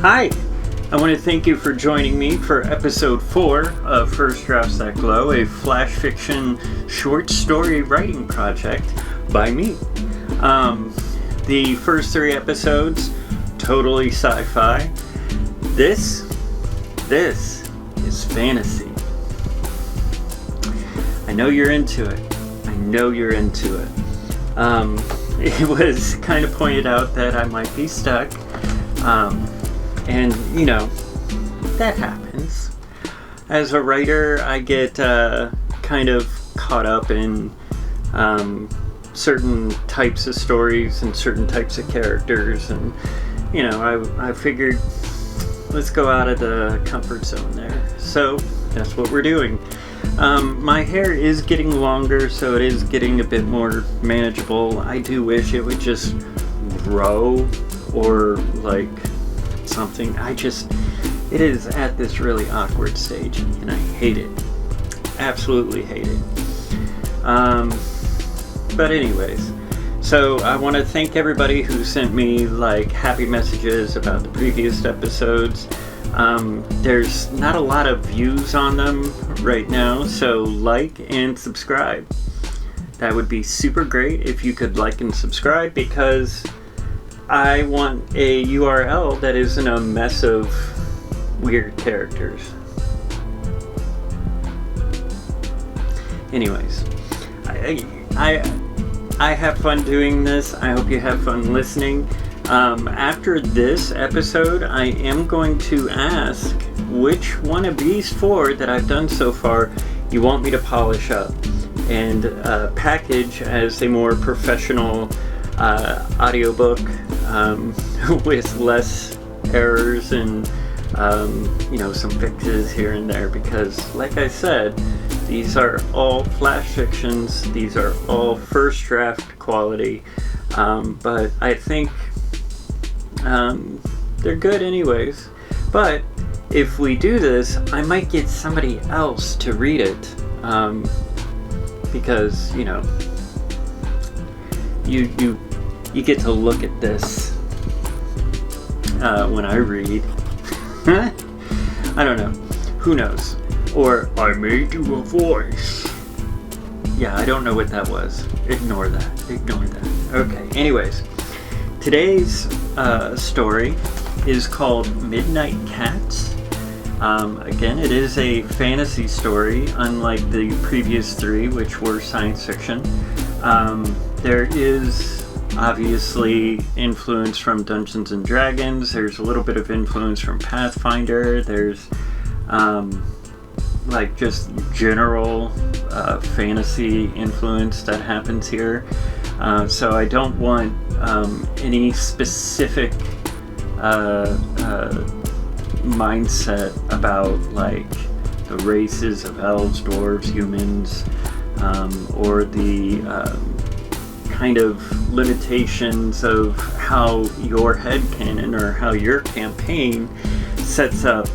Hi! I want to thank you for joining me for episode 4 of First Drafts That Glow, a flash fiction short story writing project by me. The first 3 episodes, totally sci-fi. This is fantasy. I know you're into it. It was kind of pointed out that I might be stuck. And, you know, that happens. As a writer, I get kind of caught up in certain types of stories and certain types of characters. And, you know, I figured, let's go out of the comfort zone there. So that's what we're doing. My hair is getting longer, so it is getting a bit more manageable. I do wish it would just grow or like something. It is at this really awkward stage and I hate it. Absolutely hate it. But anyways, so I want to thank everybody who sent me like happy messages about the previous episodes. There's not a lot of views on them right now, so like and subscribe. That would be super great if you could like and subscribe, because I want a URL that isn't a mess of weird characters. Anyways, I have fun doing this. I hope you have fun listening. After this episode, I am going to ask which one of these 4 that I've done so far you want me to polish up and package as a more professional audiobook with less errors and you know, some fixes here and there, because like I said, these are all flash fictions, these are all first draft quality, but I think they're good anyways. But if we do this, I might get somebody else to read it, because, you know, you get to look at this when I read. I don't know. Who knows? Or I may do a voice. Yeah, I don't know what that was. Ignore that. Okay, anyways. Today's story is called Midnight Cats. Again, it is a fantasy story, unlike the previous 3, which were science fiction. There is obviously influence from Dungeons and Dragons. There's a little bit of influence from Pathfinder. There's like just general fantasy influence that happens here. So I don't want any specific mindset about like the races of elves, dwarves, humans, or the kind of limitations of how your headcanon or how your campaign sets up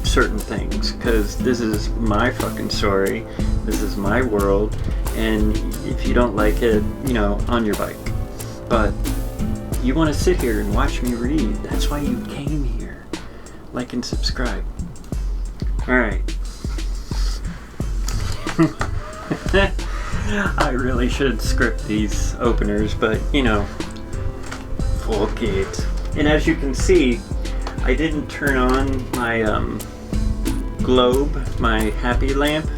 certain things, because this is my fucking story, this is my world, and if you don't like it, you know, on your bike. But you want to sit here and watch me read, that's why you came here. Like and subscribe. Alright. I really should script these openers, but, you know, fuck it. And as you can see, I didn't turn on my globe, my happy lamp,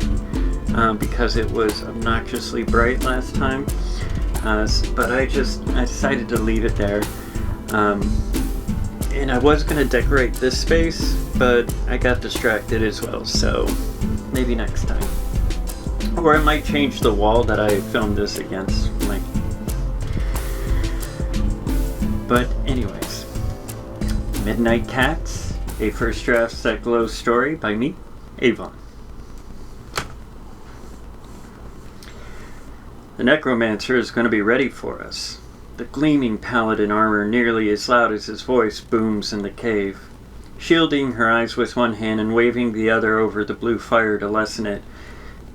because it was obnoxiously bright last time. But I decided to leave it there. And I was going to decorate this space, but I got distracted as well, so maybe next time. Or I might change the wall that I filmed this against. Like. But anyways, Midnight Cats, a First Drafts That Glow story by me, AVON. The necromancer is going to be ready for us. The gleaming paladin armor nearly as loud as his voice booms in the cave. Shielding her eyes with one hand and waving the other over the blue fire to lessen it.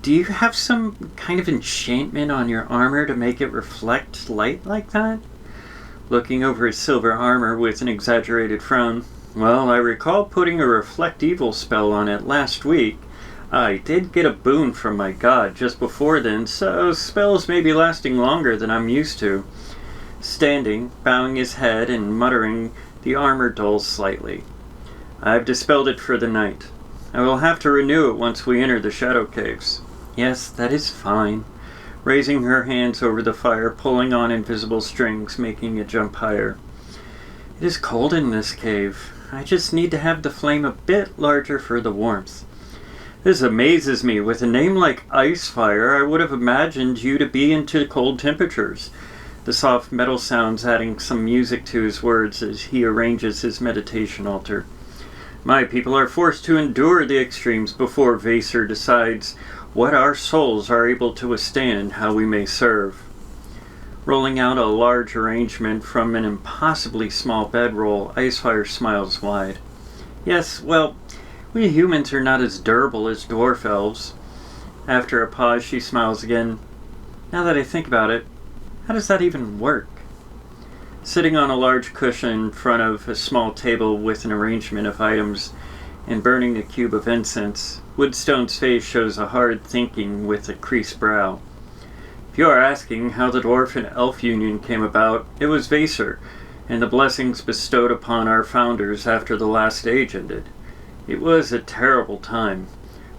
Do you have some kind of enchantment on your armor to make it reflect light like that? Looking over his silver armor with an exaggerated frown. Well, I recall putting a Reflect Evil spell on it last week. I did get a boon from my god just before then, so spells may be lasting longer than I'm used to. Standing, bowing his head and muttering, the armor dulls slightly. I've dispelled it for the night. I will have to renew it once we enter the Shadow Caves. Yes, that is fine. Raising her hands over the fire, pulling on invisible strings, making it jump higher. It is cold in this cave. I just need to have the flame a bit larger for the warmth. This amazes me. With a name like Icefire, I would have imagined you to be into cold temperatures. The soft metal sounds adding some music to his words as he arranges his meditation altar. My people are forced to endure the extremes before Vaser decides what our souls are able to withstand, how we may serve. Rolling out a large arrangement from an impossibly small bedroll, Icefire smiles wide. Yes, well, we humans are not as durable as dwarf elves. After a pause, she smiles again. Now that I think about it, how does that even work? Sitting on a large cushion in front of a small table with an arrangement of items and burning a cube of incense, Woodstone's face shows a hard thinking with a creased brow. If you are asking how the Dwarven-Elf union came about, it was Vaser, and the blessings bestowed upon our founders after the last age ended. It was a terrible time.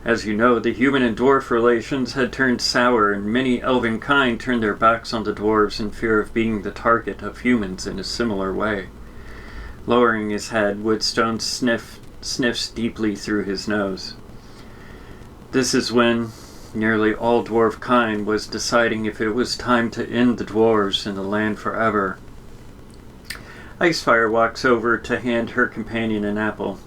As you know, the human and dwarf relations had turned sour, and many elven kind turned their backs on the dwarves in fear of being the target of humans in a similar way. Lowering his head, Woodstone sniffs deeply through his nose. This is when nearly all dwarf kind was deciding if it was time to end the dwarves in the land forever. Icefire walks over to hand her companion an apple.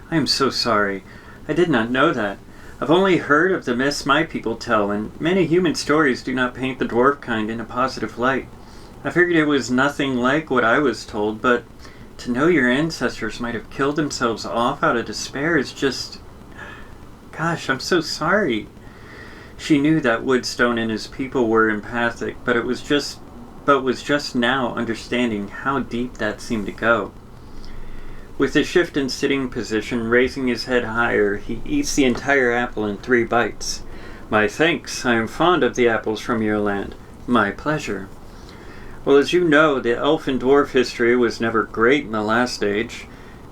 I am so sorry. I did not know that. I've only heard of the myths my people tell, and many human stories do not paint the dwarf kind in a positive light. I figured it was nothing like what I was told, but to know your ancestors might have killed themselves off out of despair is just... Gosh, I'm so sorry. She knew that Woodstone and his people were empathic, but was just now understanding how deep that seemed to go. With a shift in sitting position, raising his head higher, he eats the entire apple in 3 bites. My thanks. I am fond of the apples from your land. My pleasure. Well, as you know, the elf and dwarf history was never great in the last age.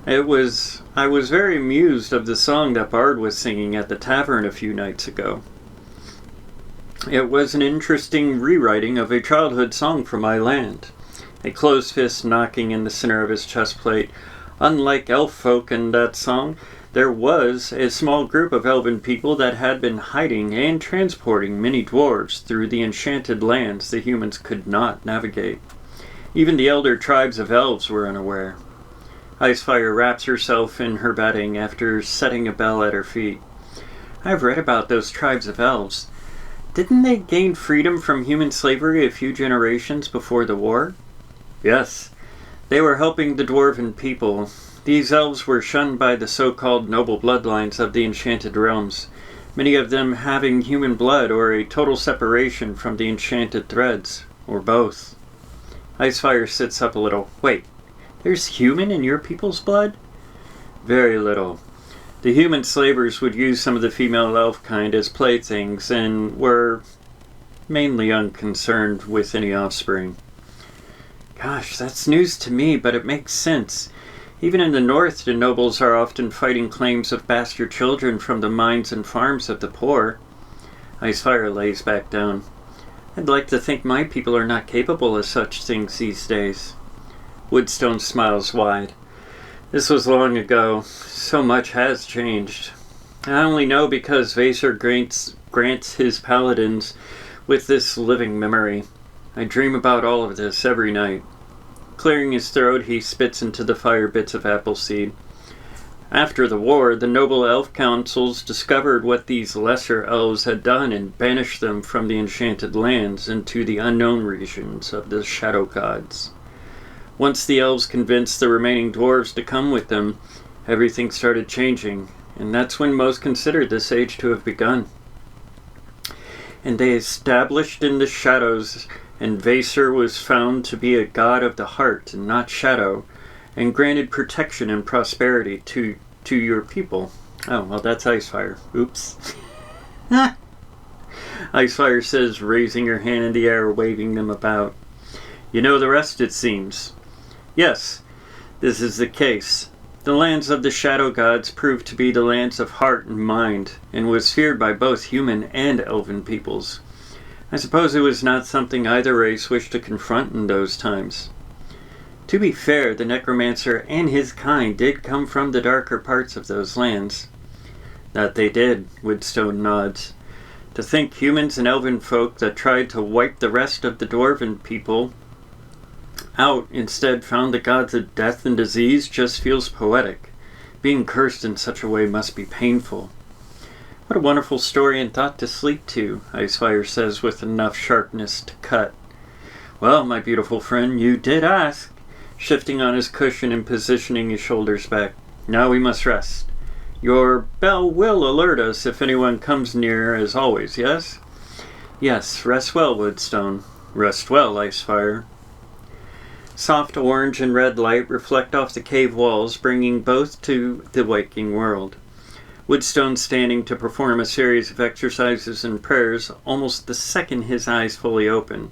I was very amused of the song that Bard was singing at the tavern a few nights ago. It was an interesting rewriting of a childhood song from my land. A closed fist knocking in the center of his chest plate. Unlike elf folk in that song, there was a small group of elven people that had been hiding and transporting many dwarves through the enchanted lands the humans could not navigate. Even the elder tribes of elves were unaware. Icefire wraps herself in her bedding after setting a bell at her feet. I've read about those tribes of elves. Didn't they gain freedom from human slavery a few generations before the war? Yes. They were helping the dwarven people. These elves were shunned by the so-called noble bloodlines of the enchanted realms, many of them having human blood or a total separation from the enchanted threads, or both. Icefire sits up a little. Wait, there's human in your people's blood? Very little. The human slavers would use some of the female elf kind as playthings and were mainly unconcerned with any offspring. Gosh, that's news to me, but it makes sense. Even in the north, the nobles are often fighting claims of bastard children from the mines and farms of the poor. Icefire lays back down. I'd like to think my people are not capable of such things these days. Woodstone smiles wide. This was long ago. So much has changed. I only know because Vaser grants his paladins with this living memory. I dream about all of this every night. Clearing his throat, he spits into the fire bits of apple seed. After the war, the noble elf councils discovered what these lesser elves had done and banished them from the enchanted lands into the unknown regions of the shadow gods. Once the elves convinced the remaining dwarves to come with them, everything started changing, and that's when most considered this age to have begun. And they established in the shadows, and Vaser was found to be a god of the heart and not shadow, and granted protection and prosperity to your people. Oh, well, that's Icefire. Oops. Icefire says, raising her hand in the air, waving them about. You know the rest, it seems. Yes, this is the case. The lands of the Shadow Gods proved to be the lands of heart and mind, and was feared by both human and elven peoples. I suppose it was not something either race wished to confront in those times. To be fair, the necromancer and his kind did come from the darker parts of those lands. That they did, Woodstone nods. To think humans and elven folk that tried to wipe the rest of the dwarven people out instead found the gods of death and disease just feels poetic. Being cursed in such a way must be painful. What a wonderful story and thought to sleep to, Icefire says with enough sharpness to cut. Well, my beautiful friend, you did ask, shifting on his cushion and positioning his shoulders back. Now we must rest. Your bell will alert us if anyone comes near, as always, yes? Yes, rest well, Woodstone. Rest well, Icefire. Soft orange and red light reflect off the cave walls, bringing both to the waking world. Woodstone standing to perform a series of exercises and prayers almost the second his eyes fully open.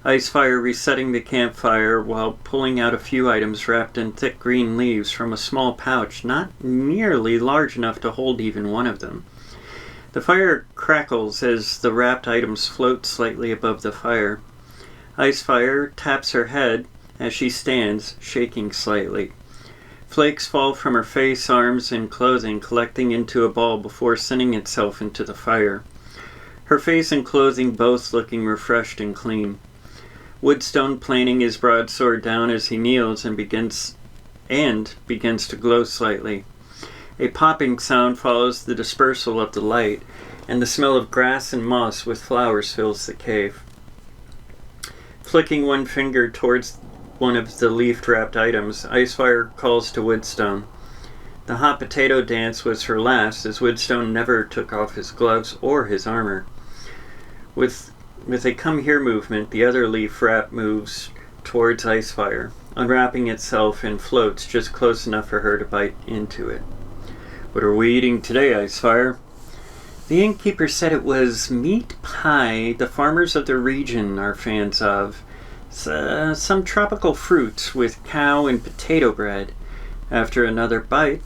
Icefire resetting the campfire while pulling out a few items wrapped in thick green leaves from a small pouch not nearly large enough to hold even one of them. The fire crackles as the wrapped items float slightly above the fire. Icefire taps her head as she stands, shaking slightly. Flakes fall from her face, arms, and clothing, collecting into a ball before sending itself into the fire. Her face and clothing both looking refreshed and clean. Woodstone planing his broadsword down as he kneels and begins to glow slightly. A popping sound follows the dispersal of the light, and the smell of grass and moss with flowers fills the cave. Flicking one finger towards one of the leaf-wrapped items, Icefire calls to Woodstone. The hot potato dance was her last, as Woodstone never took off his gloves or his armor. With a come here movement, the other leaf wrap moves towards Icefire, unwrapping itself and floats just close enough for her to bite into it. What are we eating today, Icefire? The innkeeper said it was meat pie the farmers of the region are fans of. Some tropical fruits with cow and potato bread. After another bite.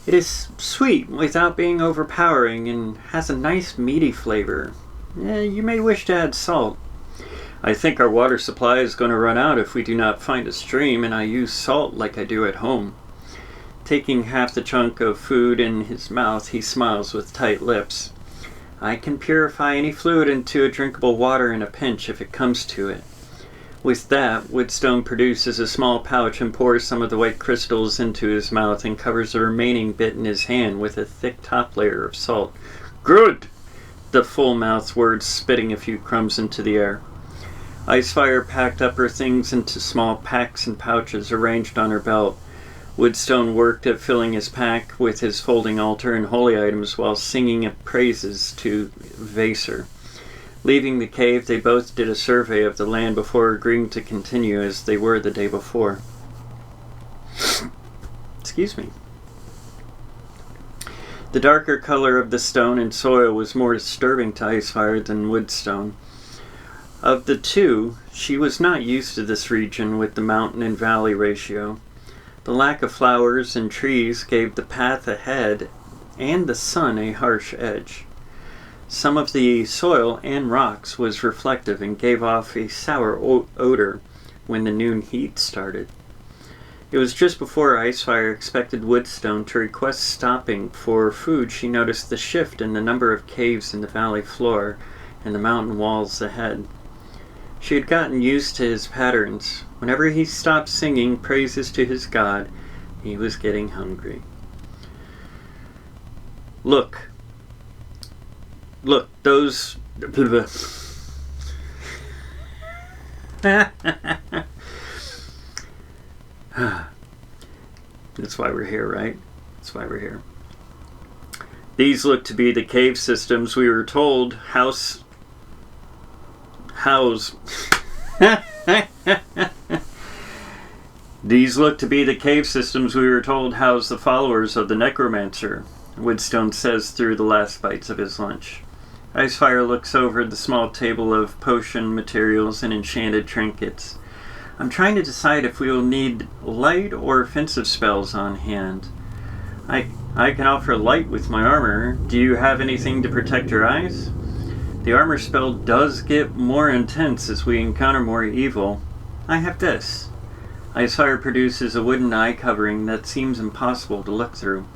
It is sweet without being overpowering and has a nice meaty flavor. You may wish to add salt. I think our water supply is going to run out if we do not find a stream, and I use salt like I do at home. Taking half the chunk of food in his mouth, he smiles with tight lips. I can purify any fluid into a drinkable water in a pinch if it comes to it. With that, Woodstone produces a small pouch and pours some of the white crystals into his mouth and covers the remaining bit in his hand with a thick top layer of salt. Good! The full-mouthed words spitting a few crumbs into the air. Icefire packed up her things into small packs and pouches arranged on her belt. Woodstone worked at filling his pack with his folding altar and holy items while singing praises to Vaser. Leaving the cave, they both did a survey of the land before agreeing to continue as they were the day before. Excuse me. The darker color of the stone and soil was more disturbing to Icefire than Woodstone. Of the two, she was not used to this region with the mountain and valley ratio. The lack of flowers and trees gave the path ahead and the sun a harsh edge. Some of the soil and rocks was reflective and gave off a sour odor when the noon heat started. It was just before Icefire expected Woodstone to request stopping for food she noticed the shift in the number of caves in the valley floor and the mountain walls ahead. She had gotten used to his patterns. Whenever he stopped singing praises to his god, he was getting hungry. Look, those... That's why we're here, right? That's why we're here. These look to be the cave systems we were told house... These look to be the cave systems we were told house the followers of the necromancer, Woodstone says through the last bites of his lunch. Icefire looks over the small table of potion materials and enchanted trinkets. I'm trying to decide if we will need light or offensive spells on hand. I can offer light with my armor. Do you have anything to protect your eyes? The armor spell does get more intense as we encounter more evil. I have this. Icefire produces a wooden eye covering that seems impossible to look through.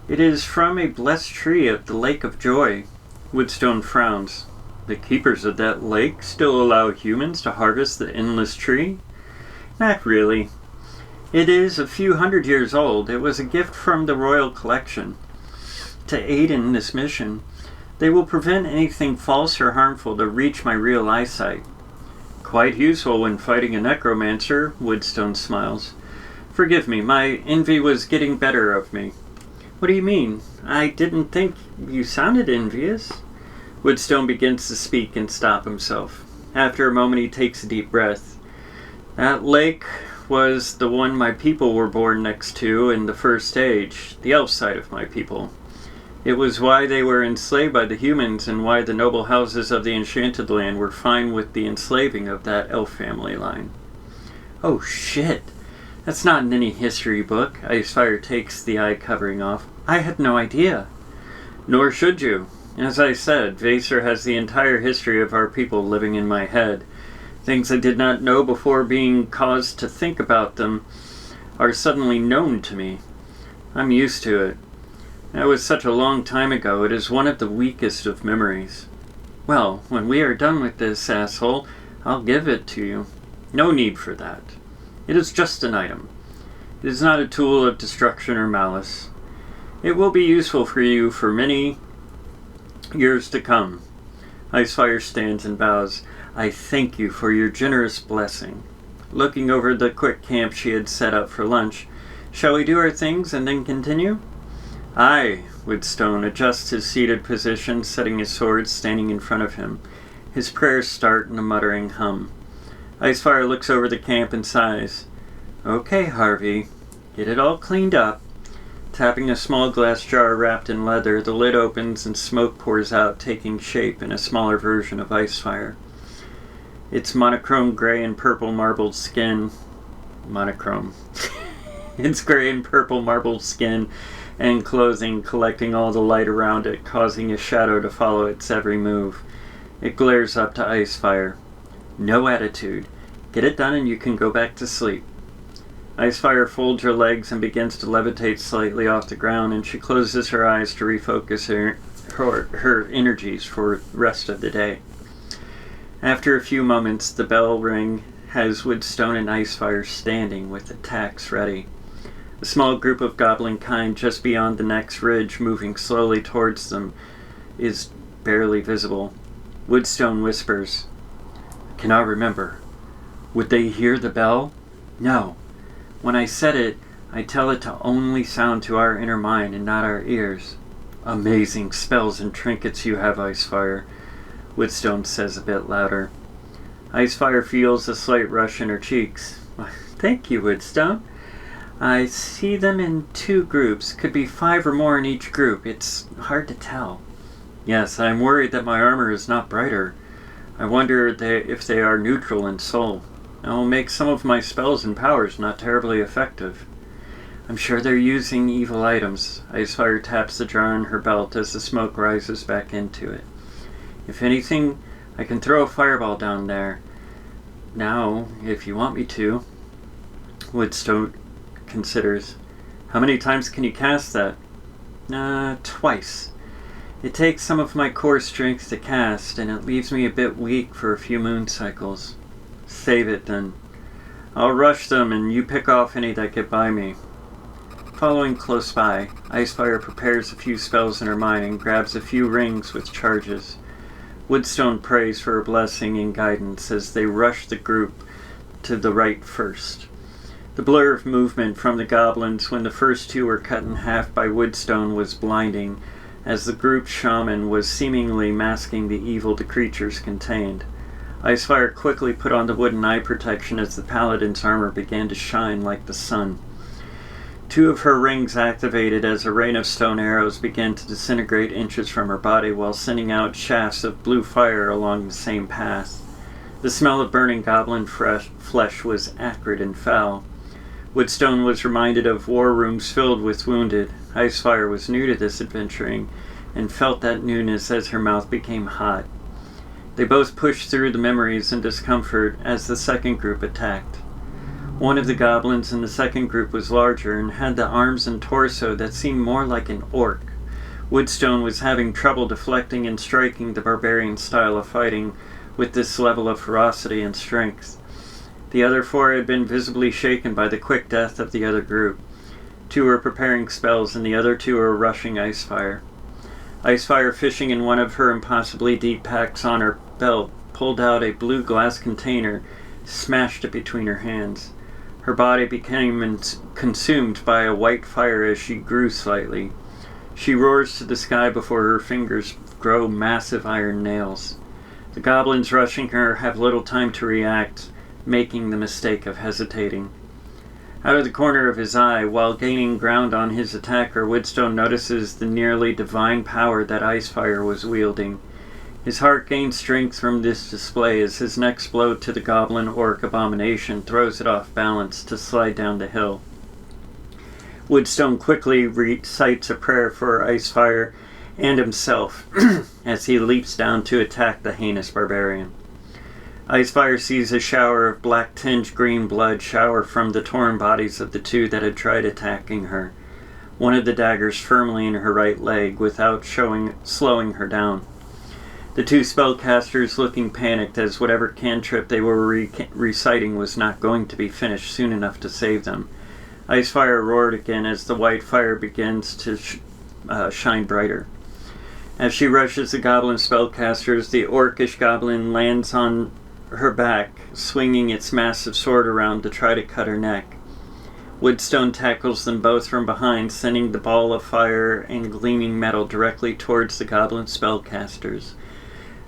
It is from a blessed tree of the Lake of Joy. Woodstone frowns. The keepers of that lake still allow humans to harvest the endless tree? Not really. It is a few hundred years old. It was a gift from the royal collection. To aid in this mission, they will prevent anything false or harmful to reach my real eyesight. Quite useful when fighting a necromancer, Woodstone smiles. Forgive me, my envy was getting better of me. What do you mean? I didn't think you sounded envious. Woodstone begins to speak and stop himself. After a moment he takes a deep breath. That lake was the one my people were born next to in the first age, the elf side of my people. It was why they were enslaved by the humans and why the noble houses of the Enchanted Land were fine with the enslaving of that elf family line. Oh shit! That's not in any history book. Icefire takes the eye covering off. I had no idea. Nor should you. As I said, Vaser has the entire history of our people living in my head. Things I did not know before being caused to think about them are suddenly known to me. I'm used to it. That was such a long time ago, it is one of the weakest of memories. Well, when we are done with this, asshole, I'll give it to you. No need for that. It is just an item. It is not a tool of destruction or malice. It will be useful for you for many years to come. Icefire stands and bows. I thank you for your generous blessing. Looking over the quick camp she had set up for lunch, shall we do our things and then continue? Aye, Woodstone adjusts his seated position, setting his sword, standing in front of him. His prayers start in a muttering hum. Icefire looks over the camp and sighs. Okay, Harvey, get it all cleaned up. Tapping a small glass jar wrapped in leather, the lid opens and smoke pours out, taking shape in a smaller version of Icefire. Its monochrome gray and purple marbled skin... Monochrome. Its gray and purple marbled skin and clothing collecting all the light around it, causing a shadow to follow its every move. It glares up to Icefire. No attitude. Get it done and you can go back to sleep. Icefire folds her legs and begins to levitate slightly off the ground, and she closes her eyes to refocus her energies for the rest of the day. After a few moments, the bell ring has Woodstone and Icefire standing with attacks ready. A small group of goblin kind just beyond the next ridge, moving slowly towards them, is barely visible. Woodstone whispers, I cannot remember. Would they hear the bell? No. When I said it, I tell it to only sound to our inner mind and not our ears. Amazing spells and trinkets you have, Icefire, Woodstone says a bit louder. Icefire feels a slight rush in her cheeks. Thank you, Woodstone. I see them in 2 groups. Could be 5 or more in each group. It's hard to tell. Yes, I'm worried that my armor is not brighter. I wonder if they are neutral in soul. That will make some of my spells and powers not terribly effective. I'm sure they're using evil items. Icefire taps the jar in her belt as the smoke rises back into it. If anything, I can throw a fireball down there. Now, if you want me to. Woodstone considers. How many times can you cast that? Twice. It takes some of my core strength to cast, and it leaves me a bit weak for a few moon cycles. Save it, then. I'll rush them, and you pick off any that get by me. Following close by, Icefire prepares a few spells in her mind and grabs a few rings with charges. Woodstone prays for her blessing and guidance as they rush the group to the right first. The blur of movement from the goblins when the first 2 were cut in half by Woodstone was blinding, as the group shaman was seemingly masking the evil the creatures contained. Icefire quickly put on the wooden eye protection as the paladin's armor began to shine like the sun. 2 of her rings activated as a rain of stone arrows began to disintegrate inches from her body while sending out shafts of blue fire along the same path. The smell of burning goblin flesh was acrid and foul. Woodstone was reminded of war rooms filled with wounded. Icefire was new to this adventuring and felt that newness as her mouth became hot. They both pushed through the memories and discomfort as the second group attacked. One of the goblins in the second group was larger and had the arms and torso that seemed more like an orc. Woodstone was having trouble deflecting and striking the barbarian style of fighting with this level of ferocity and strength. The other 4 had been visibly shaken by the quick death of the other group. 2 were preparing spells and the other 2 were rushing Icefire. Icefire, fishing in one of her impossibly deep packs on her belt, pulled out a blue glass container, smashed it between her hands. Her body became consumed by a white fire as she grew slightly. She roars to the sky before her fingers grow massive iron nails. The goblins rushing her have little time to react, making the mistake of hesitating. Out of the corner of his eye, while gaining ground on his attacker, Woodstone notices the nearly divine power that Icefire was wielding. His heart gains strength from this display as his next blow to the goblin orc abomination throws it off balance to slide down the hill. Woodstone quickly recites a prayer for Icefire and himself as he leaps down to attack the heinous barbarian. Icefire sees a shower of black-tinged green blood shower from the torn bodies of the 2 that had tried attacking her. One of the daggers firmly in her right leg without slowing her down. The 2 spellcasters looking panicked as whatever cantrip they were reciting was not going to be finished soon enough to save them. Icefire roared again as the white fire begins to shine brighter. As she rushes the goblin spellcasters, the orcish goblin lands on her back, swinging its massive sword around to try to cut her neck. Woodstone tackles them both from behind, sending the ball of fire and gleaming metal directly towards the goblin spellcasters.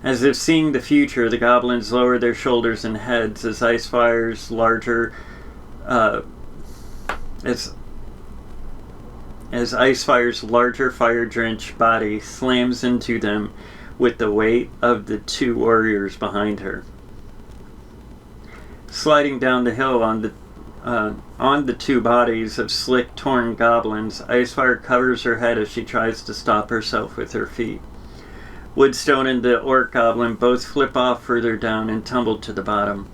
As if seeing the future, the goblins lower their shoulders and heads as Icefire's larger fire-drenched body slams into them with the weight of the 2 warriors behind her. Sliding down the hill on the 2 bodies of slick, torn goblins, Icefire covers her head as she tries to stop herself with her feet. Woodstone and the orc goblin both flip off further down and tumble to the bottom.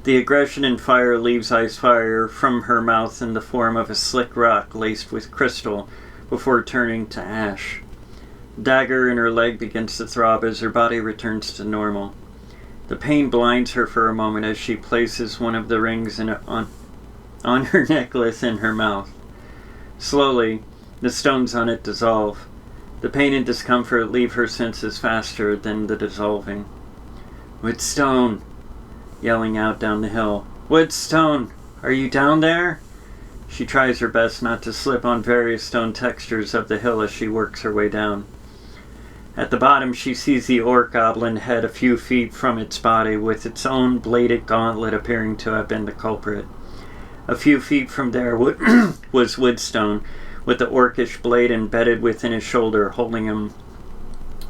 The aggression and fire leaves Icefire from her mouth in the form of a slick rock laced with crystal before turning to ash. The dagger in her leg begins to throb as her body returns to normal. The pain blinds her for a moment as she places one of the rings on her necklace in her mouth. Slowly, the stones on it dissolve. The pain and discomfort leave her senses faster than the dissolving. "Woodstone!" yelling out down the hill. "Woodstone! Are you down there?" She tries her best not to slip on various stone textures of the hill as she works her way down. At the bottom, she sees the orc goblin head a few feet from its body, with its own bladed gauntlet appearing to have been the culprit. A few feet from there was Woodstone, with the orcish blade embedded within his shoulder, holding him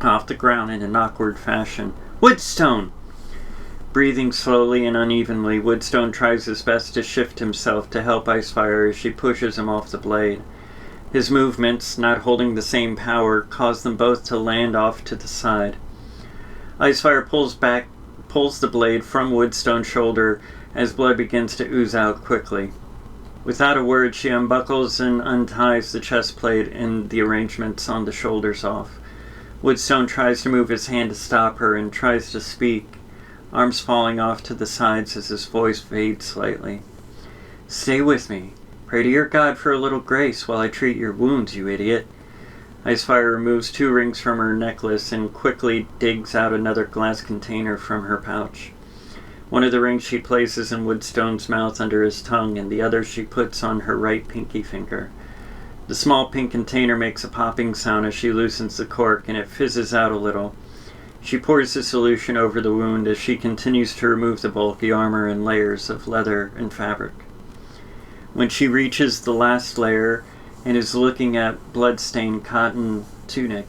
off the ground in an awkward fashion. "Woodstone!" Breathing slowly and unevenly, Woodstone tries his best to shift himself to help Icefire as she pushes him off the blade. His movements, not holding the same power, cause them both to land off to the side. Icefire pulls the blade from Woodstone's shoulder as blood begins to ooze out quickly. Without a word, she unbuckles and unties the chest plate and the arrangements on the shoulders off. Woodstone tries to move his hand to stop her and tries to speak, arms falling off to the sides as his voice fades slightly. "Stay with me. Pray to your God for a little grace while I treat your wounds, you idiot." Icefire removes 2 rings from her necklace and quickly digs out another glass container from her pouch. One of the rings she places in Woodstone's mouth under his tongue, and the other she puts on her right pinky finger. The small pink container makes a popping sound as she loosens the cork, and it fizzes out a little. She pours the solution over the wound as she continues to remove the bulky armor and layers of leather and fabric. When she reaches the last layer and is looking at the blood-stained cotton tunic,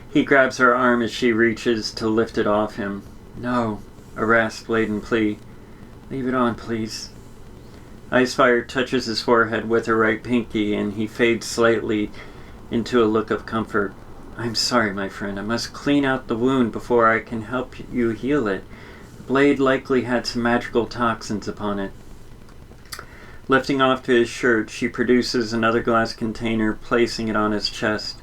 he grabs her arm as she reaches to lift it off him. "No," a rasp-laden plea. "Leave it on, please." Icefire touches his forehead with her right pinky, and he fades slightly into a look of comfort. "I'm sorry, my friend. I must clean out the wound before I can help you heal it. The blade likely had some magical toxins upon it." Lifting off to his shirt, she produces another glass container, placing it on his chest.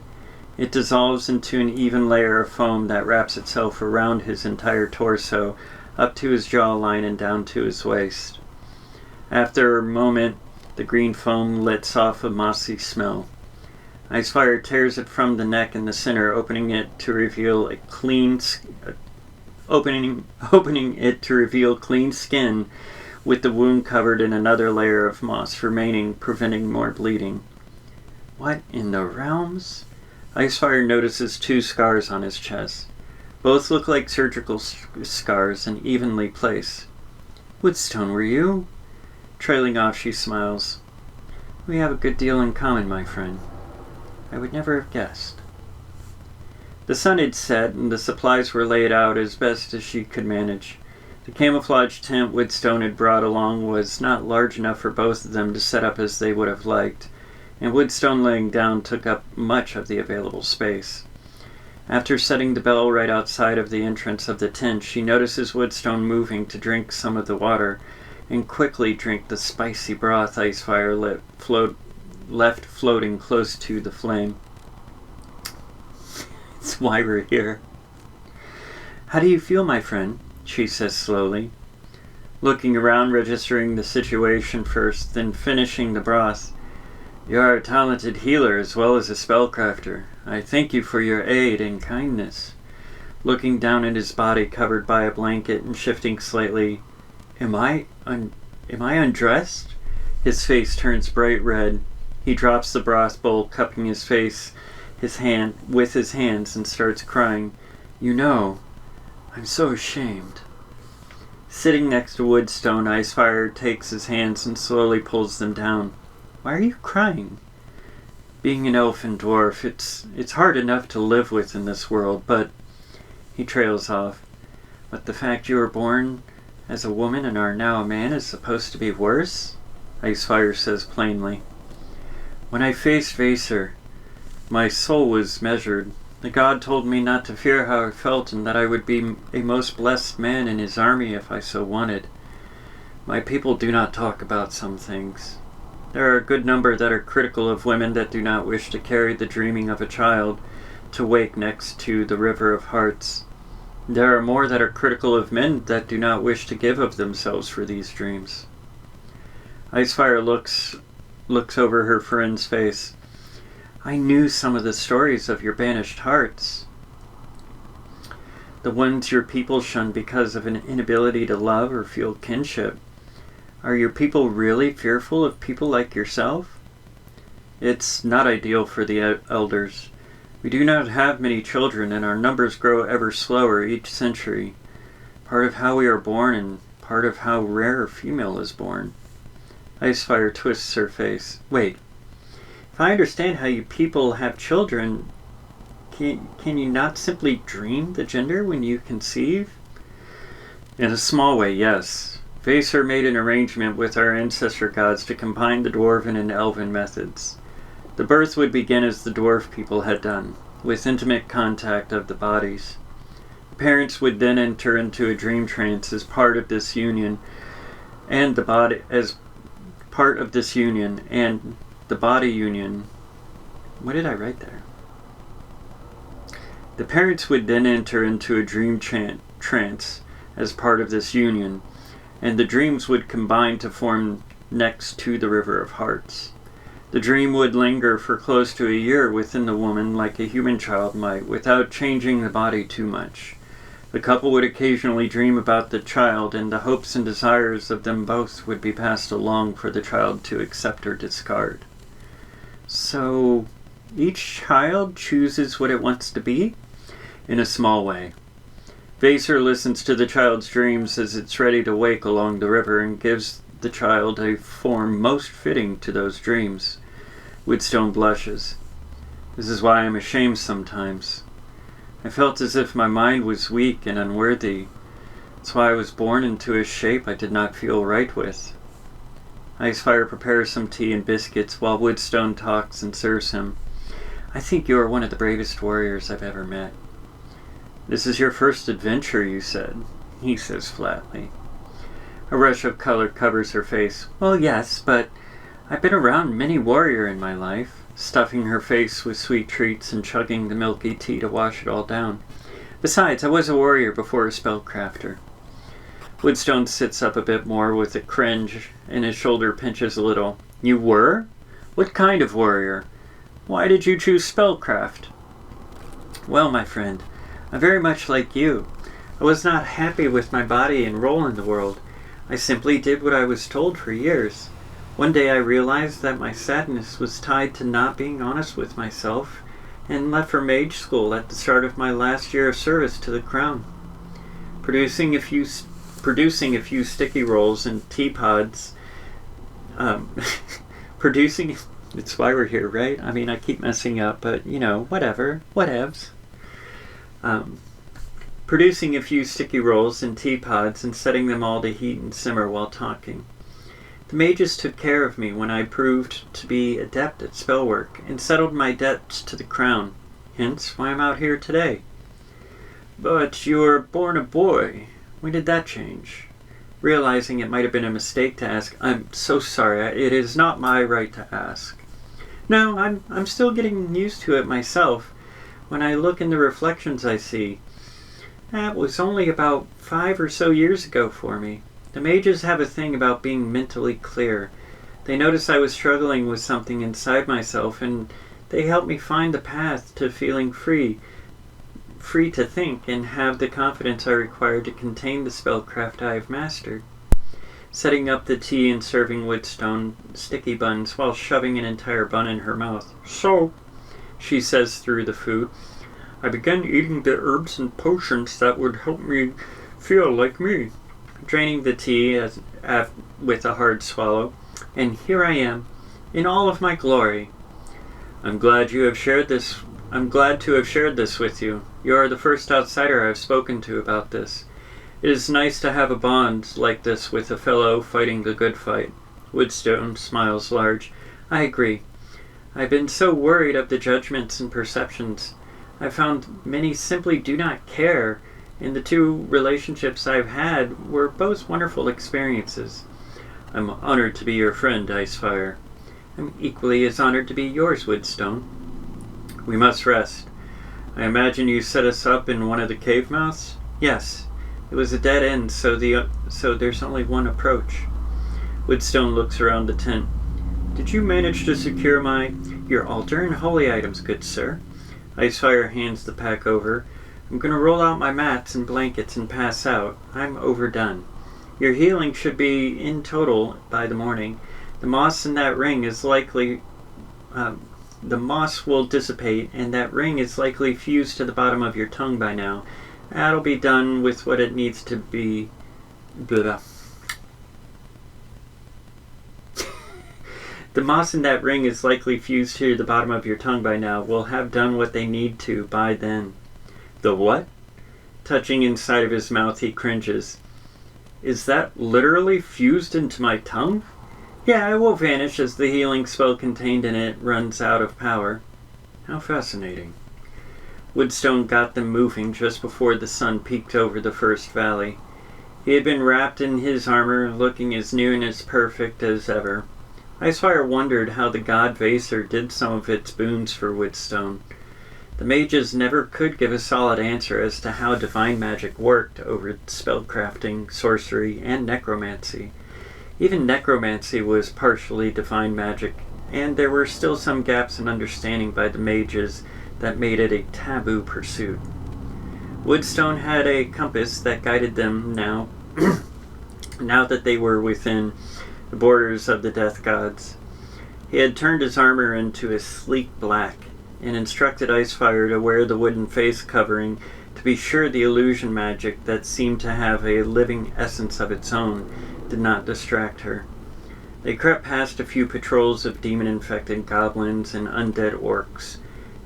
It dissolves into an even layer of foam that wraps itself around his entire torso, up to his jawline and down to his waist. After a moment, the green foam lets off a mossy smell. Icefire tears it from the neck in the center, opening it to reveal clean skin, with the wound covered in another layer of moss remaining, preventing more bleeding. What in the realms? Icefire notices 2 scars on his chest. Both look like surgical scars and evenly placed. "Woodstone, were you?" Trailing off, she smiles. "We have a good deal in common, my friend. I would never have guessed." The sun had set, and the supplies were laid out as best as she could manage. The camouflage tent Woodstone had brought along was not large enough for both of them to set up as they would have liked, and Woodstone laying down took up much of the available space. After setting the bell right outside of the entrance of the tent, she notices Woodstone moving to drink some of the water, and quickly drink the spicy broth Icefire left floating close to the flame. "It's why we're here." "How do you feel, my friend?" she says slowly. Looking around, registering the situation first, then finishing the broth. "You are a talented healer as well as a spellcrafter. I thank you for your aid and kindness." Looking down at his body covered by a blanket and shifting slightly. Am I undressed?" His face turns bright red. He drops the broth bowl, cupping his face with his hands, and starts crying. "You know, I'm so ashamed." Sitting next to Woodstone, Icefire takes his hands and slowly pulls them down. "Why are you crying?" "Being an elf and dwarf, it's hard enough to live with in this world, but..." He trails off. "But the fact you were born as a woman and are now a man is supposed to be worse?" Icefire says plainly. "When I faced Vaser, my soul was measured. The god told me not to fear how I felt and that I would be a most blessed man in his army if I so wanted. My people do not talk about some things. There are a good number that are critical of women that do not wish to carry the dreaming of a child to wake next to the River of Hearts. There are more that are critical of men that do not wish to give of themselves for these dreams." Icefire looks over her friend's face. "I knew some of the stories of your banished hearts. The ones your people shunned because of an inability to love or feel kinship. Are your people really fearful of people like yourself?" "It's not ideal for the elders. We do not have many children, and our numbers grow ever slower each century. Part of how we are born and part of how rare a female is born." Icefire twists her face. "Wait. If I understand how you people have children, can you not simply dream the gender when you conceive?" "In a small way, yes. Vaser made an arrangement with our ancestor gods to combine the Dwarven and Elven methods. The birth would begin as the dwarf people had done, with intimate contact of the bodies. The parents would then enter into a dream trance as part of this union, and the body union. What did I write there? The parents would then enter into a dream trance as part of this union, and the dreams would combine to form next to the River of Hearts. The dream would linger for close to a year within the woman like a human child might, without changing the body too much. The couple would occasionally dream about the child, and the hopes and desires of them both would be passed along for the child to accept or discard." "So, Each child chooses what it wants to be in a small way. Vaser listens to the child's dreams as it's ready to wake along the river and gives the child a form most fitting to those dreams. Woodstone blushes. This is why I'm ashamed sometimes. I felt as if my mind was weak and unworthy. That's why I was born into a shape I did not feel right with. Icefire prepares some tea and biscuits while Woodstone talks and serves him. I think you are one of the bravest warriors I've ever met. This is your first adventure, you said, he says flatly. A rush of color covers her face. Well, yes, but I've been around many warrior in my life, stuffing her face with sweet treats and chugging the milky tea to wash it all down. Besides, I was a warrior before a spellcrafter. Woodstone sits up a bit more with a cringe, and his shoulder pinches a little. You were? What kind of warrior? Why did you choose spellcraft? Well, my friend, I'm very much like you. I was not happy with my body and role in the world. I simply did what I was told for years. One day I realized that my sadness was tied to not being honest with myself, and left for mage school at the start of my last year of service to the crown. Producing a few sticky rolls and teapods, it's why we're here, right? I mean, I keep messing up, but, whatevs. Producing a few sticky rolls and teapods and setting them all to heat and simmer while talking. The mages took care of me when I proved to be adept at spellwork and settled my debts to the crown, hence why I'm out here today. But you were born a boy. When did that change? Realizing it might have been a mistake to ask, I'm so sorry, it is not my right to ask. No, I'm still getting used to it myself. When I look in the reflections I see, that was only about 5 or so years ago for me. The mages have a thing about being mentally clear. They noticed I was struggling with something inside myself, and they helped me find the path to feeling free to think and have the confidence I required to contain the spellcraft I have mastered. Setting up the tea and serving Woodstone sticky buns while shoving an entire bun in her mouth. So, she says through the food, I began eating the herbs and potions that would help me feel like me. Draining the tea with a hard swallow, and here I am, in all of my glory. I'm glad to have shared this with you. You are the first outsider I've spoken to about this. It is nice to have a bond like this with a fellow fighting the good fight. Woodstone smiles large. I agree. I've been so worried of the judgments and perceptions. I found many simply do not care, and the 2 relationships I've had were both wonderful experiences. I'm honored to be your friend, Icefire. I'm equally as honored to be yours, Woodstone. We must rest. I imagine you set us up in one of the cave mouths? Yes. It was a dead end, so there's only one approach. Woodstone looks around the tent. Did you manage to secure your altar and holy items, good sir? Icefire hands the pack over. I'm going to roll out my mats and blankets and pass out. I'm overdone. Your healing should be in total by the morning. The moss in that ring is likely... the moss will dissipate, and that ring is likely fused to the bottom of your tongue by now. That'll be done with what it needs to be... Blah. The moss in that ring is likely fused to the bottom of your tongue by now. Will have done what they need to by then. The what? Touching inside of his mouth, he cringes. Is that literally fused into my tongue? Yeah, it will vanish as the healing spell contained in it runs out of power. How fascinating. Woodstone got them moving just before the sun peeked over the first valley. He had been wrapped in his armor, looking as new and as perfect as ever. Icefire wondered how the god Vaser did some of its boons for Woodstone. The mages never could give a solid answer as to how divine magic worked over spellcrafting, sorcery, and necromancy. Even necromancy was partially divine magic, and there were still some gaps in understanding by the mages that made it a taboo pursuit. Woodstone had a compass that guided them now, now that they were within the borders of the death gods. He had turned his armor into a sleek black, and instructed Icefire to wear the wooden face covering to be sure the illusion magic that seemed to have a living essence of its own did not distract her. They crept past a few patrols of demon-infected goblins and undead orcs,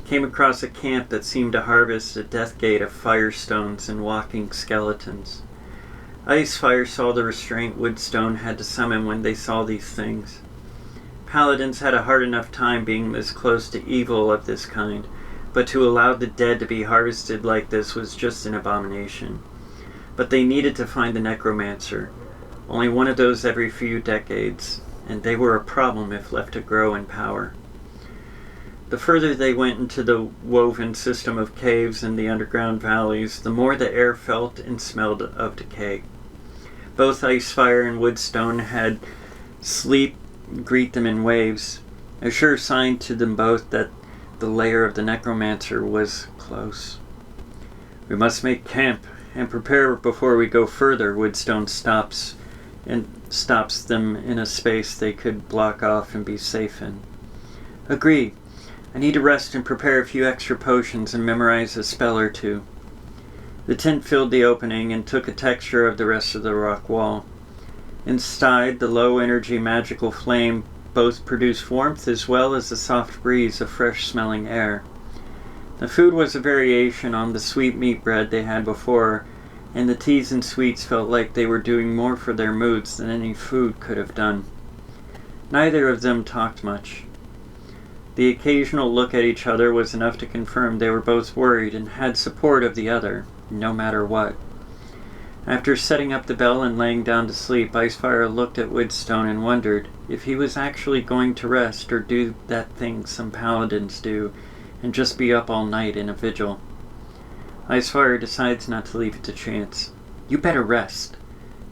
came across a camp that seemed to harvest a death gate of firestones and walking skeletons. Icefire saw the restraint Woodstone had to summon when they saw these things. Paladins had a hard enough time being this close to evil of this kind, but to allow the dead to be harvested like this was just an abomination. But they needed to find the necromancer, only one of those every few decades, and they were a problem if left to grow in power. The further they went into the woven system of caves and the underground valleys, the more the air felt and smelled of decay. Both Icefire and Woodstone had sleep greet them in waves, a sure sign to them both that the lair of the necromancer was close. "We must make camp and prepare before we go further," Woodstone stops them in a space they could block off and be safe in. "Agreed. I need to rest and prepare a few extra potions and memorize a spell or two." The tent filled the opening and took a texture of the rest of the rock wall. Inside, the low-energy magical flame both produced warmth as well as a soft breeze of fresh-smelling air. The food was a variation on the sweet meat bread they had before, and the teas and sweets felt like they were doing more for their moods than any food could have done. Neither of them talked much. The occasional look at each other was enough to confirm they were both worried and had support of the other, no matter what. After setting up the bell and laying down to sleep, Icefire looked at Woodstone and wondered if he was actually going to rest or do that thing some paladins do and just be up all night in a vigil. Icefire decides not to leave it to chance. "You better rest.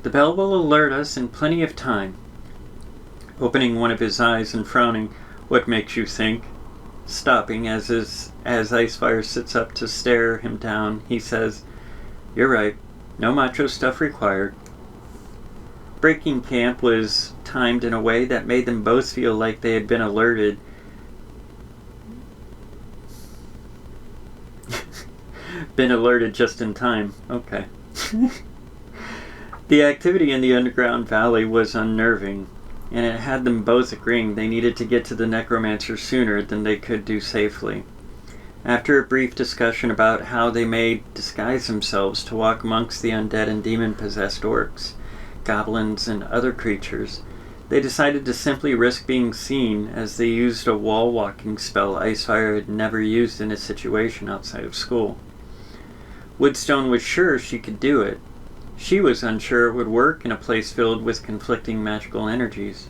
The bell will alert us in plenty of time." Opening one of his eyes and frowning, "What makes you think?" Stopping as Icefire sits up to stare him down, he says, "You're right. No macho stuff required." Breaking camp was timed in a way that made them both feel like they had been alerted. Been alerted just in time. Okay. The activity in the underground valley was unnerving, and it had them both agreeing they needed to get to the necromancer sooner than they could do safely. After a brief discussion about how they may disguise themselves to walk amongst the undead and demon-possessed orcs, goblins, and other creatures, they decided to simply risk being seen as they used a wall-walking spell Icefire had never used in a situation outside of school. Woodstone was sure she could do it. She was unsure it would work in a place filled with conflicting magical energies.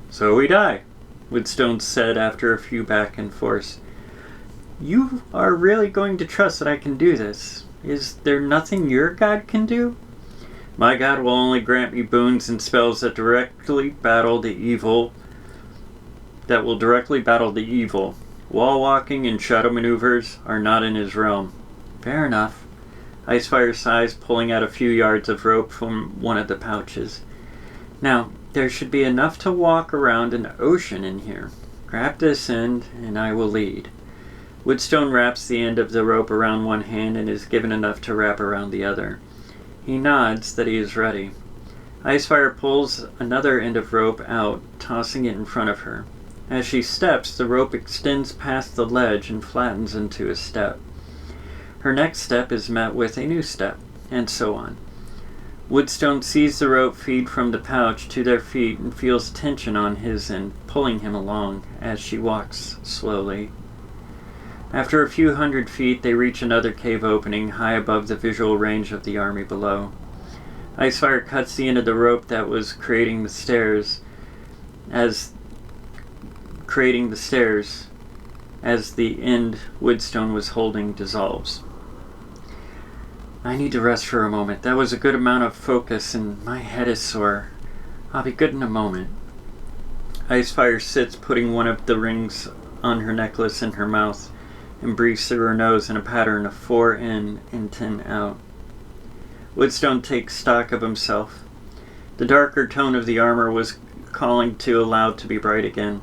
"So we die," Woodstone said after a few back and forths. "You are really going to trust that I can do this? Is there nothing your god can do?" "My god will only grant me boons and spells that will directly battle the evil. Wall walking and shadow maneuvers are not in his realm." "Fair enough." Icefire sighs, pulling out a few yards of rope from one of the pouches. "Now, there should be enough to walk around an ocean in here. Grab this end, and I will lead." Woodstone wraps the end of the rope around one hand and is given enough to wrap around the other. He nods that he is ready. Icefire pulls another end of rope out, tossing it in front of her. As she steps, the rope extends past the ledge and flattens into a step. Her next step is met with a new step, and so on. Woodstone sees the rope feed from the pouch to their feet and feels tension on his end, pulling him along as she walks slowly. After a few hundred feet, they reach another cave opening high above the visual range of the army below. Icefire cuts the end of the rope that was creating the stairs as the end Woodstone was holding dissolves. "I need to rest for a moment. That was a good amount of focus and my head is sore. I'll be good in a moment." Icefire sits, putting one of the rings on her necklace in her mouth, and breathes through her nose in a pattern of 4 in and 10 out. Woodstone takes stock of himself. The darker tone of the armor was calling too loud to be bright again.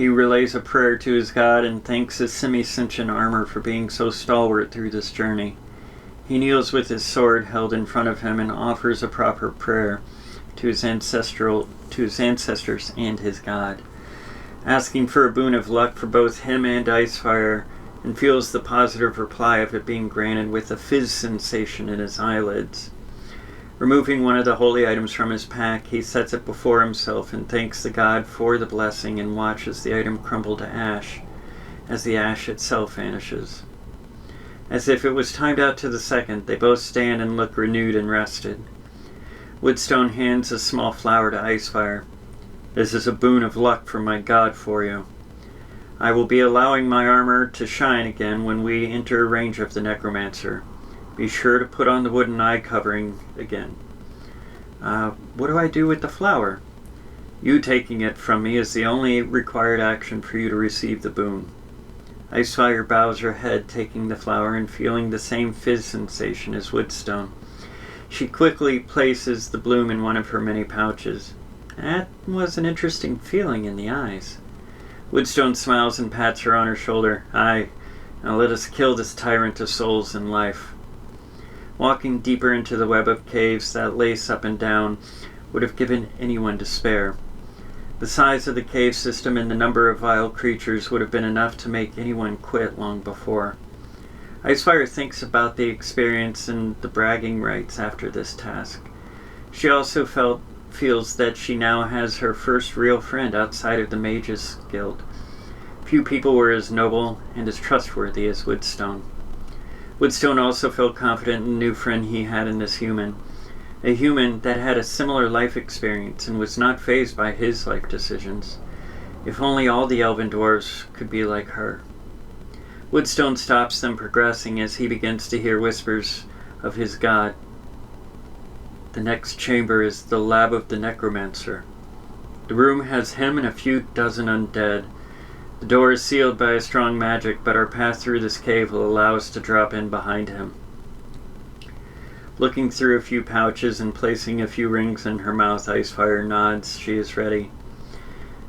He relays a prayer to his god and thanks his semi-sentient armor for being so stalwart through this journey. He kneels with his sword held in front of him and offers a proper prayer to his ancestors and his god, asking for a boon of luck for both him and Icefire, and feels the positive reply of it being granted with a fizz sensation in his eyelids. Removing one of the holy items from his pack, he sets it before himself and thanks the god for the blessing and watches the item crumble to ash as the ash itself vanishes. As if it was timed out to the second, they both stand and look renewed and rested. Woodstone hands a small flower to Icefire. "This is a boon of luck from my god for you. I will be allowing my armor to shine again when we enter range of the necromancer. Be sure to put on the wooden eye covering again." What do I do with the flower?" "You taking it from me is the only required action for you to receive the boon." Icefire bows her head, taking the flower and feeling the same fizz sensation as Woodstone. She quickly places the bloom in one of her many pouches. That was an interesting feeling in the eyes. Woodstone smiles and pats her on her shoulder. "Aye, now let us kill this tyrant of souls and life." Walking deeper into the web of caves that lace up and down would have given anyone despair. The size of the cave system and the number of vile creatures would have been enough to make anyone quit long before. Icefire thinks about the experience and the bragging rights after this task. She also feels that she now has her first real friend outside of the Mages Guild. Few people were as noble and as trustworthy as Woodstone. Woodstone also felt confident in the new friend he had in this human. A human that had a similar life experience and was not fazed by his life decisions. If only all the elven dwarves could be like her. Woodstone stops them progressing as he begins to hear whispers of his god. The next chamber is the lab of the necromancer. The room has him and a few dozen undead. The door is sealed by a strong magic, but our path through this cave will allow us to drop in behind him. Looking through a few pouches and placing a few rings in her mouth, Icefire nods. She is ready.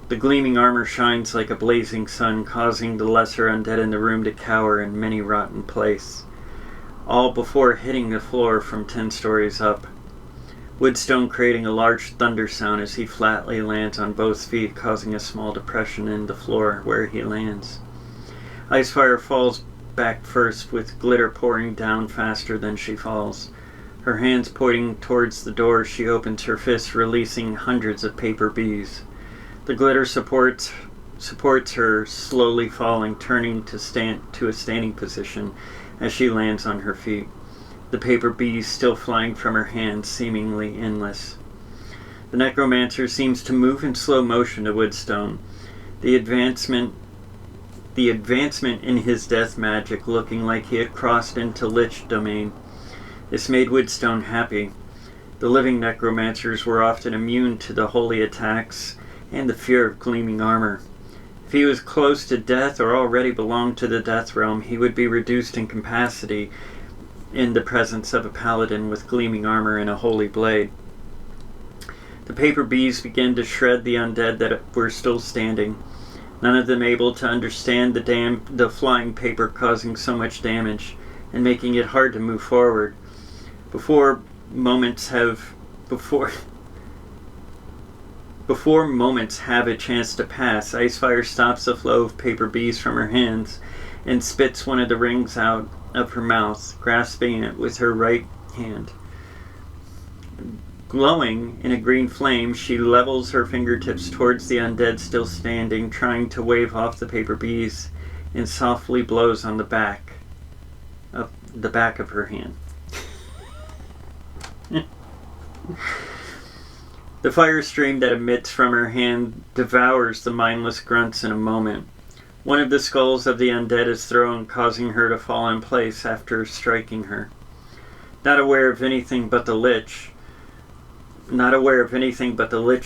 The gleaming armor shines like a blazing sun, causing the lesser undead in the room to cower in many rotten place, all before hitting the floor from 10 stories up. Woodstone creating a large thunder sound as he flatly lands on both feet, causing a small depression in the floor where he lands. Icefire falls back first, with glitter pouring down faster than she falls. Her hands pointing towards the door, she opens her fist, releasing hundreds of paper bees. The glitter supports her, slowly falling, turning to a standing position as she lands on her feet. The paper bees still flying from her hands, seemingly endless. The necromancer seems to move in slow motion to Woodstone. The advancement in his death magic looking like he had crossed into Lich domain. This made Woodstone happy. The living necromancers were often immune to the holy attacks and the fear of gleaming armor. If he was close to death or already belonged to the death realm, he would be reduced in capacity in the presence of a paladin with gleaming armor and a holy blade. The paper bees began to shred the undead that were still standing, none of them able to understand the flying paper causing so much damage and making it hard to move forward. Before moments have a chance to pass, Icefire stops the flow of paper bees from her hands and spits one of the rings out of her mouth, grasping it with her right hand. Glowing in a green flame, she levels her fingertips towards the undead still standing, trying to wave off the paper bees, and softly blows on the back of her hand. The fire stream that emits from her hand devours the mindless grunts in a moment. One of the skulls of the undead is thrown, causing her to fall in place after striking her. Not aware of anything but the lich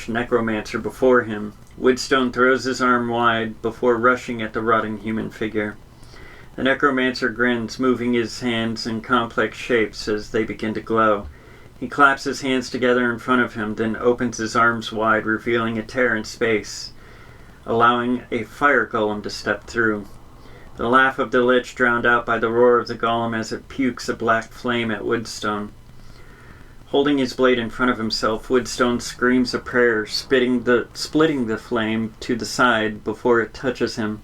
necromancer before him, Woodstone throws his arm wide before rushing at the rotting human figure. The necromancer grins, moving his hands in complex shapes as they begin to glow. He claps his hands together in front of him, then opens his arms wide, revealing a tear in space. allowing a fire golem to step through. The laugh of the lich drowned out by the roar of the golem as it pukes a black flame at Woodstone. Holding his blade in front of himself, Woodstone screams a prayer, splitting the flame to the side before it touches him.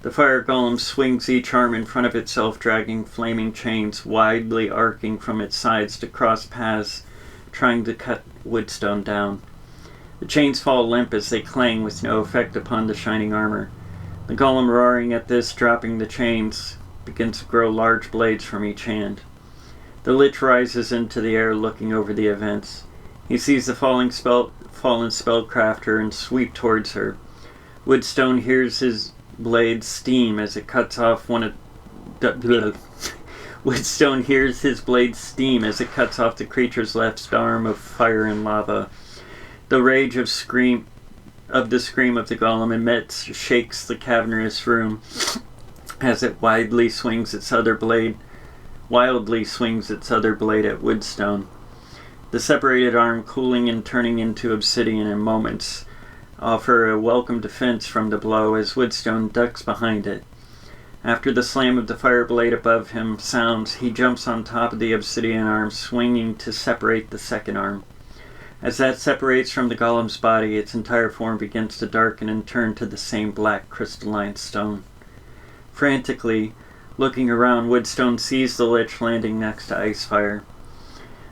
The fire golem swings each arm in front of itself, dragging flaming chains widely arcing from its sides to cross paths, trying to cut Woodstone down. The chains fall limp as they clang with no effect upon the shining armor. The golem, roaring at this, dropping the chains, begins to grow large blades from each hand. The lich rises into the air, looking over the events. He sees the fallen spellcrafter and sweep towards her. Woodstone hears his blade steam as it cuts off Woodstone hears his blade steam as it cuts off the creature's left arm of fire and lava. The rage of the scream of the golem emits shakes the cavernous room as it wildly swings its other blade at Woodstone. The separated arm, cooling and turning into obsidian in moments, offer a welcome defense from the blow as Woodstone ducks behind it. After the slam of the fire blade above him sounds, he jumps on top of the obsidian arm, swinging to separate the second arm. As that separates from the golem's body, its entire form begins to darken and turn to the same black crystalline stone. Frantically, looking around, Woodstone sees the lich landing next to Icefire.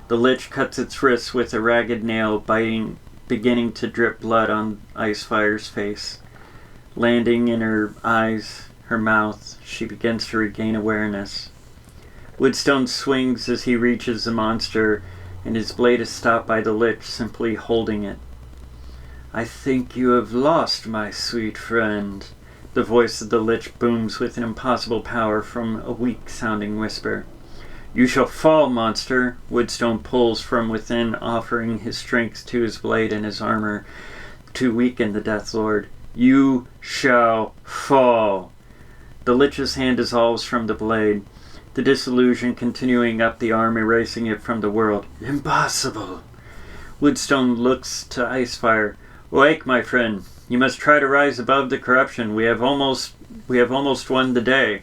The lich cuts its wrists with a ragged nail, beginning to drip blood on Icefire's face. Landing in her eyes, her mouth, she begins to regain awareness. Woodstone swings as he reaches the monster, and his blade is stopped by the lich, simply holding it. "I think you have lost, my sweet friend." The voice of the lich booms with an impossible power from a weak-sounding whisper. "You shall fall, monster!" Woodstone pulls from within, offering his strength to his blade and his armor to weaken the Death Lord. "You shall fall!" The lich's hand dissolves from the blade, the disillusion continuing up the arm, erasing it from the world. "Impossible!" Woodstone looks to Icefire. "Awake, my friend. You must try to rise above the corruption. We have almost won the day."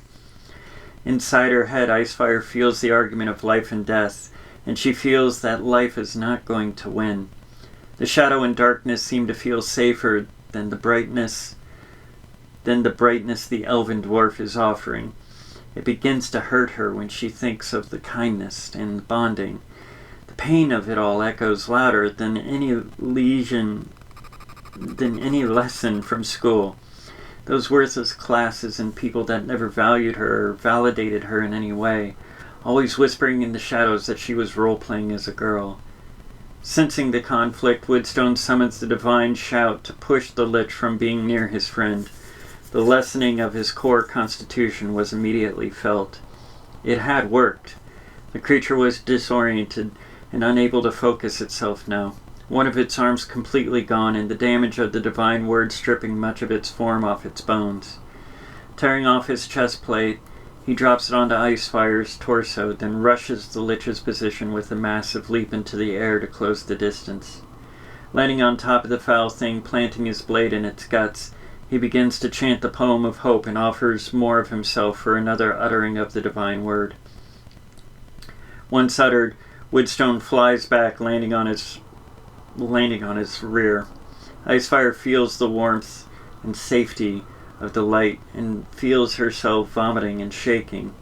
Inside her head, Icefire feels the argument of life and death, and she feels that life is not going to win. The shadow and darkness seem to feel safer than the brightness the elven dwarf is offering. It begins to hurt her when she thinks of the kindness and bonding. The pain of it all echoes louder than any lesson from school. Those worthless classes and people that never valued her or validated her in any way, always whispering in the shadows that she was role-playing as a girl. Sensing the conflict, Woodstone summons the divine shout to push the lich from being near his friend. The lessening of his core constitution was immediately felt. It had worked. The creature was disoriented and unable to focus itself now. One of its arms completely gone, and the damage of the divine word stripping much of its form off its bones. Tearing off his chest plate, he drops it onto Icefire's torso, then rushes the lich's position with a massive leap into the air to close the distance. Landing on top of the foul thing, planting his blade in its guts, he begins to chant the poem of hope and offers more of himself for another uttering of the divine word. Once uttered, Woodstone flies back, landing on his rear. Icefire feels the warmth and safety of the light and feels herself vomiting and shaking.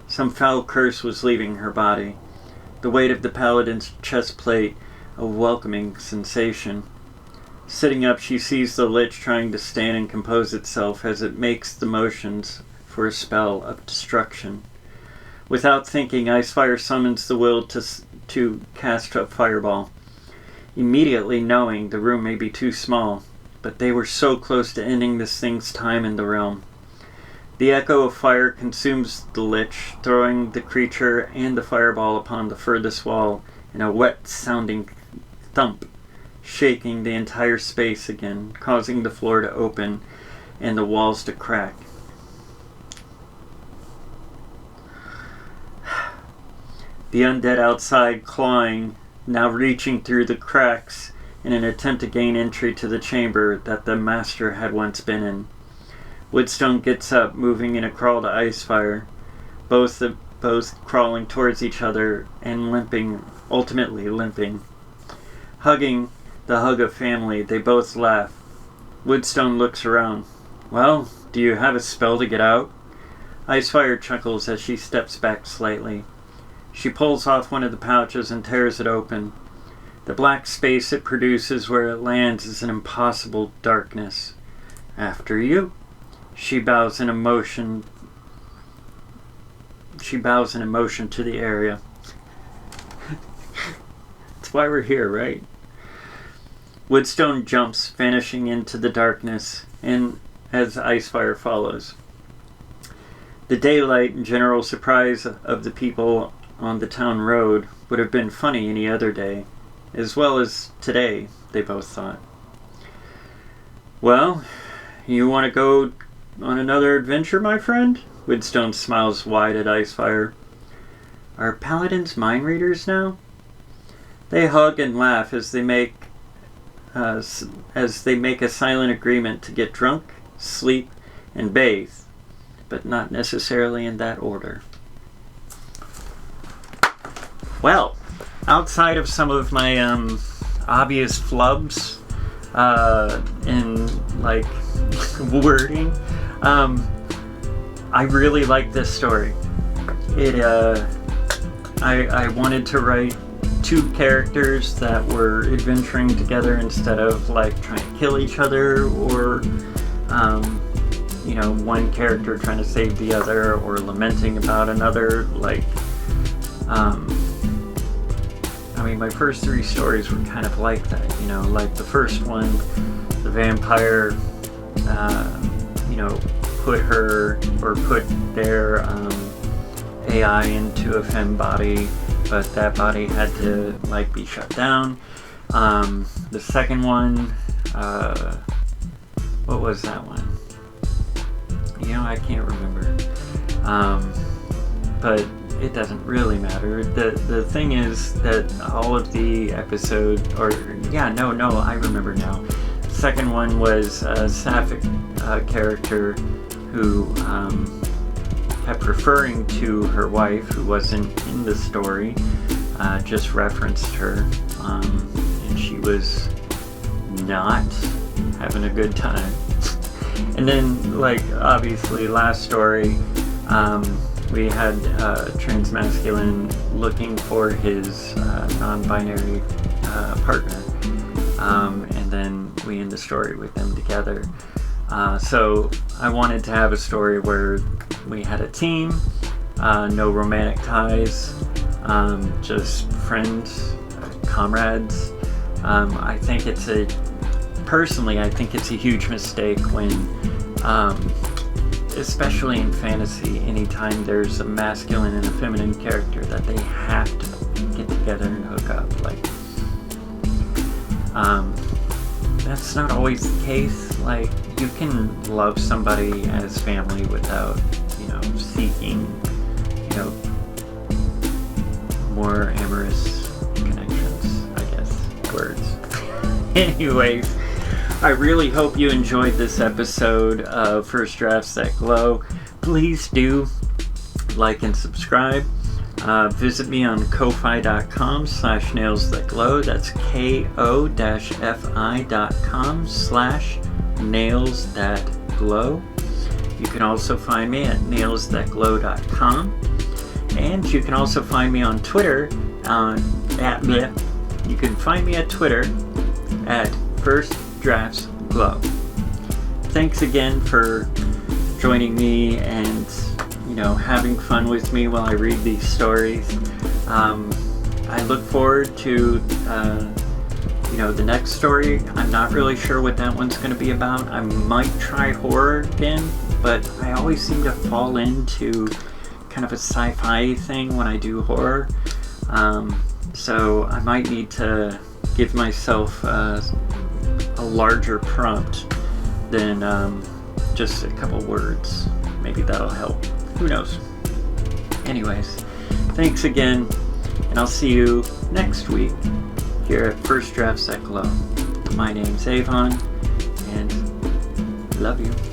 Some foul curse was leaving her body. The weight of the paladin's chest plate, a welcoming sensation. Sitting up, she sees the lich trying to stand and compose itself as it makes the motions for a spell of destruction. Without thinking, Icefire summons the will to cast a fireball. Immediately knowing the room may be too small, but they were so close to ending this thing's time in the realm. The echo of fire consumes the lich, throwing the creature and the fireball upon the furthest wall in a wet-sounding thump, shaking the entire space again, causing the floor to open and the walls to crack. The undead outside, clawing, now reaching through the cracks in an attempt to gain entry to the chamber that the master had once been in. Woodstone gets up, moving in a crawl to Icefire, both crawling towards each other and ultimately limping. Hugging the hug of family, they both laugh. Woodstone looks around. Well, do you have a spell to get out? Icefire chuckles as she steps back slightly. She pulls off one of the pouches and tears it open. The black space it produces where it lands is an impossible darkness. After you. She bows in emotion to the area. That's why we're here, right? Woodstone jumps, vanishing into the darkness, and as Icefire follows. The daylight and general surprise of the people on the town road would have been funny any other day, as well as today, they both thought. Well, you want to go on another adventure, my friend? Woodstone smiles wide at Icefire. Are paladins mind readers now? They hug and laugh as they make a silent agreement to get drunk, sleep, and bathe, but not necessarily in that order. Well, outside of some of my obvious flubs in like wording, I really like this story. I wanted to write two characters that were adventuring together instead of like trying to kill each other, or one character trying to save the other or lamenting about another. My first three stories were kind of like that, like the first one, the vampire, put their AI into a femme body, but that body had to be shut down. The second one, what was that one? I can't remember. But it doesn't really matter. The thing is that all of the episode, I remember now. The second one was a sapphic character who kept referring to her wife, who wasn't in the story, just referenced her, and she was not having a good time. And then, obviously, last story, we had transmasculine looking for his non-binary partner, and then we end the story with them together. So I wanted to have a story where we had a team, no romantic ties, just friends, comrades. I think it's a huge mistake when, especially in fantasy, anytime there's a masculine and a feminine character, that they have to get together and hook up. That's not always the case. You can love somebody as family without, seeking, more amorous connections, I guess, words. Anyways, I really hope you enjoyed this episode of First Drafts That Glow. Please do like and subscribe. Visit me on ko-fi.com/nailsthatglow. That's ko-fi.com/nailsthatglow. You can also find me at nailsthatglow.com. And you can also find me on Twitter You can find me at Twitter at firstdraftsthatglow. Thanks again for joining me and having fun with me while I read these stories. I look forward to the next story. I'm not really sure what that one's going to be about. I might try horror again, but I always seem to fall into kind of a sci-fi thing when I do horror. So I might need to give myself a larger prompt than just a couple words. Maybe that'll help. Who knows? Anyways, thanks again, and I'll see you next week here at First Drafts That Glow. My name's Avon, and love you.